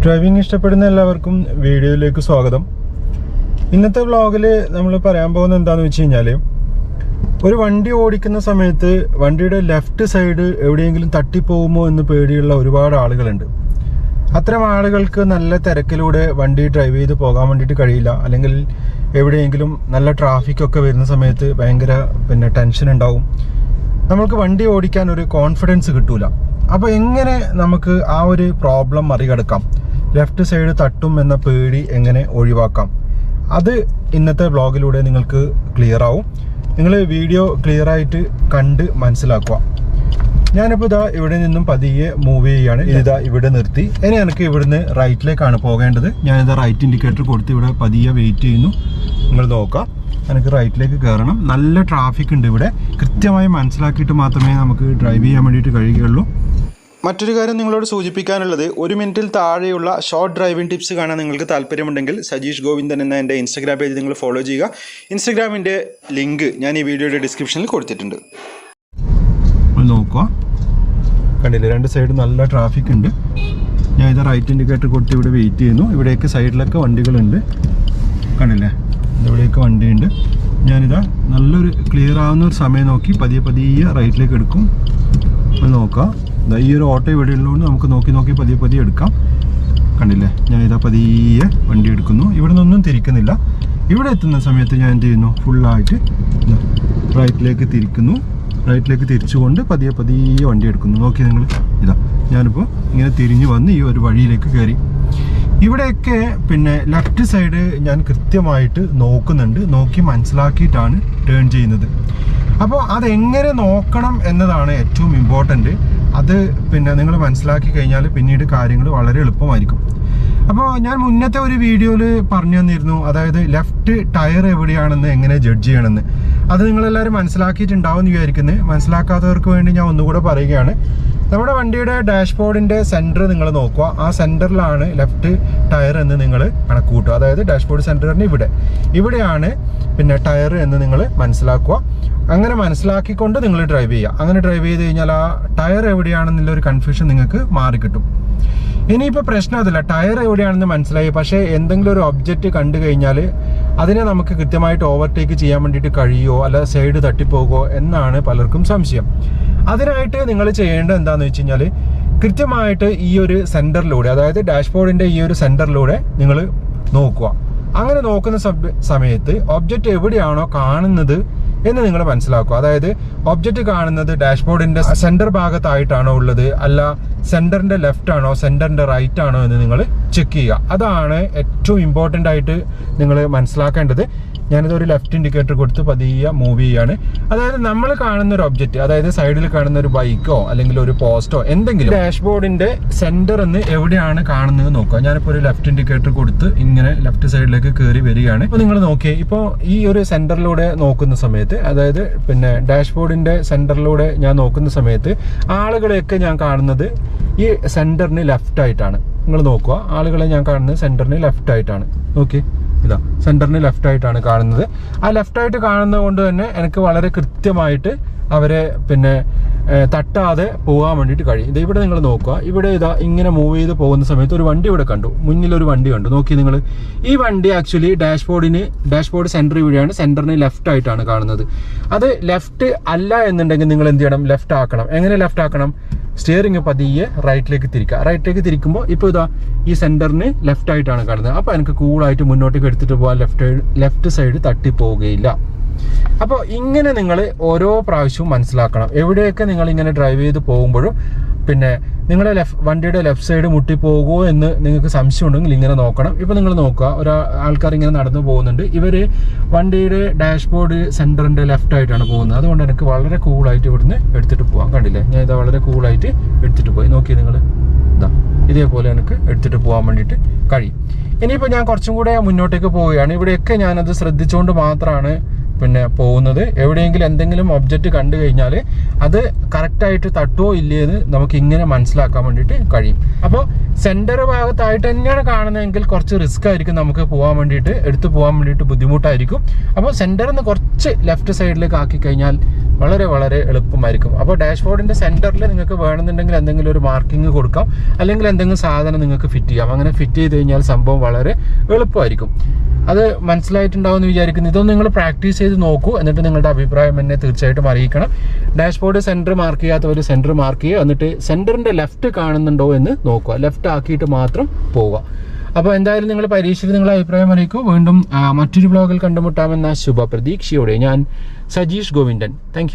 Driving ഇഷ്ടപ്പെടുന്ന എല്ലാവർക്കും വീഡിയോയിലേക്ക് സ്വാഗതം. ഇന്നത്തെ വ്ളോഗിൽ നമ്മൾ പറയാൻ പോകുന്നത് എന്താണെന്ന് വെച്ച് കഴിഞ്ഞാൽ, ഒരു വണ്ടി ഓടിക്കുന്ന സമയത്ത് വണ്ടിയുടെ ലെഫ്റ്റ് സൈഡ് എവിടെയെങ്കിലും തട്ടിപ്പോകുമോ എന്ന് പേടിയുള്ള ഒരുപാട് ആളുകളുണ്ട്. അത്തരം ആളുകൾക്ക് നല്ല തിരക്കിലൂടെ വണ്ടി ഡ്രൈവ് ചെയ്ത് പോകാൻ വേണ്ടിയിട്ട് കഴിയില്ല. അല്ലെങ്കിൽ എവിടെയെങ്കിലും നല്ല ട്രാഫിക്കൊക്കെ വരുന്ന സമയത്ത് ഭയങ്കര ടെൻഷൻ ഉണ്ടാവും. നമ്മൾക്ക് വണ്ടി ഓടിക്കാൻ ഒരു കോൺഫിഡൻസ് കിട്ടൂല. അപ്പോൾ എങ്ങനെ നമുക്ക് ആ ഒരു പ്രോബ്ലം മറികടക്കാം, ലെഫ്റ്റ് സൈഡ് തട്ടും എന്ന പേടി എങ്ങനെ ഒഴിവാക്കാം, അത് ഇന്നത്തെ വ്ളോഗിലൂടെ നിങ്ങൾക്ക് ക്ലിയർ ആവും. നിങ്ങൾ വീഡിയോ ക്ലിയർ ആയിട്ട് കണ്ട് മനസ്സിലാക്കുക. ഞാനിപ്പോൾ ഇതാ ഇവിടെ നിന്നും പതിയെ മൂവ് ചെയ്യുകയാണ്. ഇതാ ഇവിടെ നിർത്തി. ഇനി എനിക്ക് ഇവിടുന്ന് റൈറ്റിലേക്കാണ് പോകേണ്ടത്. ഞാനിതാ റൈറ്റ് ഇൻഡിക്കേറ്റർ കൊടുത്ത് ഇവിടെ പതിയെ വെയിറ്റ് ചെയ്യുന്നു. നിങ്ങൾ നോക്കാം, എനിക്ക് റൈറ്റിലേക്ക് കയറണം. നല്ല ട്രാഫിക് ഉണ്ട് ഇവിടെ. കൃത്യമായി മനസ്സിലാക്കിയിട്ട് മാത്രമേ നമുക്ക് ഡ്രൈവ് ചെയ്യാൻ വേണ്ടിയിട്ട് കഴിയുകയുള്ളൂ. മറ്റൊരു കാര്യം നിങ്ങളോട് സൂചിപ്പിക്കാനുള്ളത്, 1 മിനിറ്റിൽ താഴെയുള്ള ഷോർട്ട് ഡ്രൈവിംഗ് ടിപ്സ് കാണാൻ നിങ്ങൾക്ക് താല്പര്യമുണ്ടെങ്കിൽ സജീഷ് ഗോവിന്ദൻ എന്ന എൻ്റെ ഇൻസ്റ്റാഗ്രാം പേജ് നിങ്ങൾ ഫോളോ ചെയ്യുക. ഇൻസ്റ്റാഗ്രാമിൻ്റെ ലിങ്ക് ഞാൻ ഈ വീഡിയോയുടെ ഡിസ്ക്രിപ്ഷനിൽ കൊടുത്തിട്ടുണ്ട്. നോക്കുക, കണ്ടില്ലേ, 2 സൈഡ് നല്ല ട്രാഫിക് ഉണ്ട്. ഞാൻ ഇത് റൈറ്റ് ഇൻഡിക്കേറ്റർ കൊടുത്ത് ഇവിടെ വെയിറ്റ് ചെയ്യുന്നു. ഇവിടെയൊക്കെ സൈഡിലൊക്കെ വണ്ടികളുണ്ട്, കണ്ടില്ലേ, ഇവിടെയൊക്കെ വണ്ടിയുണ്ട്. ഞാനിതാ നല്ലൊരു ക്ലിയർ ആവുന്ന ഒരു സമയം നോക്കി പതിയെ റൈറ്റിലേക്ക് എടുക്കും. നോക്കാം, ഈ ഒരു ഓട്ടോ ഇവിടെ ഉള്ളതുകൊണ്ട് നമുക്ക് നോക്കി പതിയെ എടുക്കാം. കണ്ടില്ലേ, ഞാൻ ഇതാ പതിയെ വണ്ടി എടുക്കുന്നു. ഇവിടെ നിന്നൊന്നും തിരിക്കുന്നില്ല. ഇവിടെ എത്തുന്ന സമയത്ത് ഞാൻ എന്ത് ചെയ്യുന്നു, ഫുള്ളായിട്ട് റൈറ്റിലേക്ക് തിരിക്കുന്നു. റൈറ്റിലേക്ക് തിരിച്ചുകൊണ്ട് പതിയെ വണ്ടി എടുക്കുന്നു. നോക്കി നിങ്ങൾ, ഇതാ ഞാനിപ്പോൾ ഇങ്ങനെ തിരിഞ്ഞു വന്ന് ഈ ഒരു വഴിയിലേക്ക് കയറി. ഇവിടെയൊക്കെ ലെഫ്റ്റ് സൈഡ് ഞാൻ കൃത്യമായിട്ട് നോക്കുന്നുണ്ട്. നോക്കി മനസ്സിലാക്കിയിട്ടാണ് ടേൺ ചെയ്യുന്നത്. അപ്പോൾ അതെങ്ങനെ നോക്കണം എന്നതാണ് ഏറ്റവും ഇമ്പോർട്ടൻറ്റ്. അത് നിങ്ങൾ മനസ്സിലാക്കി കഴിഞ്ഞാൽ പിന്നീട് കാര്യങ്ങൾ വളരെ എളുപ്പമായിരിക്കും. അപ്പോൾ ഞാൻ മുന്നത്തെ ഒരു വീഡിയോയിൽ പറഞ്ഞു തന്നിരുന്നു, അതായത് ലെഫ്റ്റ് ടയർ എവിടെയാണെന്ന് എങ്ങനെ ജഡ്ജ് ചെയ്യണമെന്ന്. അത് നിങ്ങളെല്ലാവരും മനസ്സിലാക്കിയിട്ടുണ്ടാവും എന്ന് വിചാരിക്കുന്നത്. മനസ്സിലാക്കാത്തവർക്ക് വേണ്ടി ഞാൻ ഒന്നുകൂടെ പറയുകയാണ്. നമ്മുടെ വണ്ടിയുടെ ഡാഷ്ബോർഡിൻ്റെ സെൻറ്റർ നിങ്ങൾ നോക്കുക. ആ സെൻറ്ററിലാണ് ലെഫ്റ്റ് ടയർ എന്ന് നിങ്ങൾ കണക്കൂട്ടുക. അതായത് ഡാഷ്ബോർഡ് സെൻറ്ററിന് ഇവിടെയാണ് ടയർ എന്ന് നിങ്ങൾ മനസ്സിലാക്കുക. അങ്ങനെ മനസ്സിലാക്കിക്കൊണ്ട് നിങ്ങൾ ഡ്രൈവ് ചെയ്യുക. അങ്ങനെ ഡ്രൈവ് ചെയ്ത് കഴിഞ്ഞാൽ ആ ടയർ എവിടെയാണെന്നുള്ള ഒരു കൺഫ്യൂഷൻ നിങ്ങൾക്ക് മാറിക്കിട്ടും. ഇനിയിപ്പോൾ പ്രശ്നം അതില്ല, ടയർ എവിടെയാണെന്ന് മനസ്സിലായി. പക്ഷേ എന്തെങ്കിലും ഒരു ഒബ്ജക്റ്റ് കണ്ടു കഴിഞ്ഞാൽ അതിനെ നമുക്ക് കൃത്യമായിട്ട് ഓവർടേക്ക് ചെയ്യാൻ വേണ്ടിയിട്ട് കഴിയുമോ, അല്ല സൈഡ് തട്ടിപ്പോകുമോ എന്നാണ് പലർക്കും സംശയം. അതിനായിട്ട് നിങ്ങൾ ചെയ്യേണ്ടത് എന്താണെന്ന് വെച്ച് കഴിഞ്ഞാൽ, കൃത്യമായിട്ട് ഈ ഒരു സെൻറ്ററിലൂടെ, അതായത് ഡാഷ്ബോർഡിൻ്റെ ഈ ഒരു സെൻറ്ററിലൂടെ നിങ്ങൾ നോക്കുക. അങ്ങനെ നോക്കുന്ന സമയത്ത് ഒബ്ജക്റ്റ് എവിടെയാണോ കാണുന്നത് എന്ന് നിങ്ങൾ മനസ്സിലാക്കുക. അതായത് ഒബ്ജക്റ്റ് കാണുന്നത് ഡാഷ്ബോർഡിൻ്റെ സെൻറ്റർ ഭാഗത്തായിട്ടാണോ ഉള്ളത്, അല്ല സെൻറ്ററിൻ്റെ ലെഫ്റ്റ് ആണോ സെൻറ്ററിൻ്റെ റൈറ്റ് ആണോ എന്ന് നിങ്ങൾ ചെക്ക് ചെയ്യുക. അതാണ് ഏറ്റവും ഇമ്പോർട്ടൻ്റ് ആയിട്ട് നിങ്ങൾ മനസ്സിലാക്കേണ്ടത്. ഞാനിതൊരു ലെഫ്റ്റ് ഇൻഡിക്കേറ്റർ കൊടുത്ത് പതിയെ മൂവ് ചെയ്യാണ്. അതായത് നമ്മൾ കാണുന്ന ഒരു ഒബ്ജക്റ്റ്, അതായത് സൈഡിൽ കാണുന്ന ഒരു ബൈക്കോ അല്ലെങ്കിൽ ഒരു പോസ്റ്റോ എന്തെങ്കിലും ഡാഷ്ബോർഡിന്റെ സെന്റർ എന്ന് എവിടെയാണ് കാണുന്നത് നോക്കുക. ഞാനിപ്പോൾ ഒരു ലെഫ്റ്റ് ഇൻഡിക്കേറ്റർ കൊടുത്ത് ഇങ്ങനെ ലെഫ്റ്റ് സൈഡിലേക്ക് കയറി വരികയാണ്. അപ്പോൾ നിങ്ങൾ നോക്കിയേ, ഇപ്പോൾ ഈ ഒരു സെന്ററിലൂടെ നോക്കുന്ന സമയത്ത്, അതായത് ഡാഷ്ബോർഡിന്റെ സെന്ററിലൂടെ ഞാൻ നോക്കുന്ന സമയത്ത് ആളുകളെയൊക്കെ ഞാൻ കാണുന്നത് ഈ സെന്ററിന് ലെഫ്റ്റ് ആയിട്ടാണ്. നിങ്ങൾ നോക്കുക, ആളുകളെ ഞാൻ കാണുന്നത് സെന്ററിന് ലെഫ്റ്റ് ആയിട്ടാണ്. ഓക്കെ, ഇതാ സെൻറ്ററിന് ലെഫ്റ്റ് ആയിട്ടാണ് കാണുന്നത്. ആ ലെഫ്റ്റ് ആയിട്ട് കാണുന്നത് കൊണ്ട് തന്നെ എനിക്ക് വളരെ കൃത്യമായിട്ട് അവരെ തട്ടാതെ പോകാൻ വേണ്ടിയിട്ട് കഴിയും. ഇത് ഇവിടെ നിങ്ങൾ നോക്കുക, ഇവിടെ ഇതാ ഇങ്ങനെ മൂവ് ചെയ്ത് പോകുന്ന സമയത്ത് ഒരു വണ്ടി ഇവിടെ കണ്ടു, മുന്നിലൊരു വണ്ടി കണ്ടു. നോക്കി നിങ്ങൾ, ഈ വണ്ടി ആക്ച്വലി ഡാഷ്ബോർഡ് സെൻറ്റർ ഇവിടെയാണ്, സെൻറ്ററിന് ലെഫ്റ്റ് ആയിട്ടാണ് കാണുന്നത്. അത് ലെഫ്റ്റ് അല്ല എന്നുണ്ടെങ്കിൽ നിങ്ങൾ എന്ത് ചെയ്യണം, ലെഫ്റ്റ് ആക്കണം. എങ്ങനെ ലെഫ്റ്റ് ആക്കണം? സ്റ്റിയറിംഗ് പതിയെ റൈറ്റിലേക്ക് തിരിക്കുക. റൈറ്റിലേക്ക് തിരിക്കുമ്പോൾ ഇപ്പോൾ ഇതാ ഈ സെൻറ്ററിന് ലെഫ്റ്റ് ആയിട്ടാണ് കാണുന്നത്. അപ്പോൾ എനിക്ക് കൂളായിട്ട് മുന്നോട്ടേക്ക് എടുത്തിട്ട് പോകാൻ ലെഫ്റ്റ് സൈഡ് തട്ടിപ്പോവുകയില്ല. അപ്പോൾ ഇങ്ങനെ നിങ്ങൾ ഓരോ പ്രാവശ്യവും മനസ്സിലാക്കണം. എവിടെയൊക്കെ നിങ്ങൾ ഇങ്ങനെ ഡ്രൈവ് ചെയ്ത് പോകുമ്പോഴും നിങ്ങളുടെ വണ്ടിയുടെ ലെഫ്റ്റ് സൈഡ് മുട്ടിപ്പോകുമോ എന്ന് നിങ്ങൾക്ക് സംശയം ഉണ്ടെങ്കിൽ ഇങ്ങനെ നോക്കണം. ഇപ്പോൾ നിങ്ങൾ നോക്കുക, ആൾക്കാർ ഇങ്ങനെ നടന്നു പോകുന്നുണ്ട്. ഇവർ വണ്ടിയുടെ ഡാഷ്ബോർഡ് സെൻറ്ററിൻ്റെ ലെഫ്റ്റ് ആയിട്ടാണ് പോകുന്നത്. അതുകൊണ്ട് എനിക്ക് വളരെ കൂളായിട്ട് ഇവിടുന്ന് എടുത്തിട്ട് പോകാം. കണ്ടില്ലേ, ഞാൻ ഇത് വളരെ കൂളായിട്ട് എടുത്തിട്ട് പോയി. നോക്കി നിങ്ങൾ, ഇതേപോലെ എനിക്ക് എടുത്തിട്ട് പോകാൻ വേണ്ടിയിട്ട് കഴിയും. ഇനിയിപ്പോൾ ഞാൻ കുറച്ചും കൂടെ മുന്നോട്ടേക്ക് പോവുകയാണ്. ഇവിടെയൊക്കെ ഞാനത് ശ്രദ്ധിച്ചുകൊണ്ട് മാത്രമാണ് പോകുന്നത്. എവിടെയെങ്കിലും എന്തെങ്കിലും ഒബ്ജക്റ്റ് കണ്ടു കഴിഞ്ഞാൽ അത് കറക്റ്റായിട്ട് തട്ടുമോ ഇല്ലേന്ന് നമുക്ക് ഇങ്ങനെ മനസ്സിലാക്കാൻ വേണ്ടിയിട്ട് കഴിയും. അപ്പോൾ സെൻറ്റർ ഭാഗത്തായിട്ട് തന്നെയാണ് കാണുന്നതെങ്കിൽ കുറച്ച് റിസ്ക് ആയിരിക്കും നമുക്ക് പോകാൻ വേണ്ടിയിട്ട്, എടുത്തു പോകാൻ വേണ്ടിയിട്ട് ബുദ്ധിമുട്ടായിരിക്കും. അപ്പോൾ സെൻറ്ററിൽ നിന്ന് കുറച്ച് ലെഫ്റ്റ് സൈഡിലേക്ക് ആക്കി കഴിഞ്ഞാൽ വളരെ വളരെ എളുപ്പമായിരിക്കും. അപ്പോൾ ഡാഷ്ബോർഡിൻ്റെ സെൻറ്ററിൽ നിങ്ങൾക്ക് വേണമെന്നുണ്ടെങ്കിൽ എന്തെങ്കിലും ഒരു മാർക്കിംഗ് കൊടുക്കാം, അല്ലെങ്കിൽ എന്തെങ്കിലും സാധനം നിങ്ങൾക്ക് ഫിറ്റ് ചെയ്യാം. അങ്ങനെ ഫിറ്റ് ചെയ്ത് കഴിഞ്ഞാൽ സംഭവം വളരെ എളുപ്പമായിരിക്കും. അത് മനസ്സിലായിട്ടുണ്ടാവുമെന്ന് വിചാരിക്കുന്നു. ഇതൊന്നും നിങ്ങൾ പ്രാക്ടീസ് ചെയ്ത് നോക്കൂ, എന്നിട്ട് നിങ്ങളുടെ അഭിപ്രായം എന്നെ തീർച്ചയായിട്ടും അറിയിക്കണം. ഡാഷ്ബോർഡ് സെൻറ്റർ മാർക്ക് ചെയ്യാത്തവർ സെൻറ്റർ മാർക്ക് ചെയ്യുക, എന്നിട്ട് സെൻറ്ററിൻ്റെ ലെഫ്റ്റ് കാണുന്നുണ്ടോ എന്ന് നോക്കുക. ലെഫ്റ്റ് ആക്കിയിട്ട് മാത്രം പോവുക. അപ്പോൾ എന്തായാലും നിങ്ങൾ പരീക്ഷയിൽ നിങ്ങളുടെ അഭിപ്രായം അറിയിക്കൂ. വീണ്ടും മറ്റൊരു വ്ലോഗിൽ കണ്ടുമുട്ടാമെന്ന ശുഭ പ്രതീക്ഷയോടെ ഞാൻ സജീഷ് ഗോവിന്ദൻ. താങ്ക്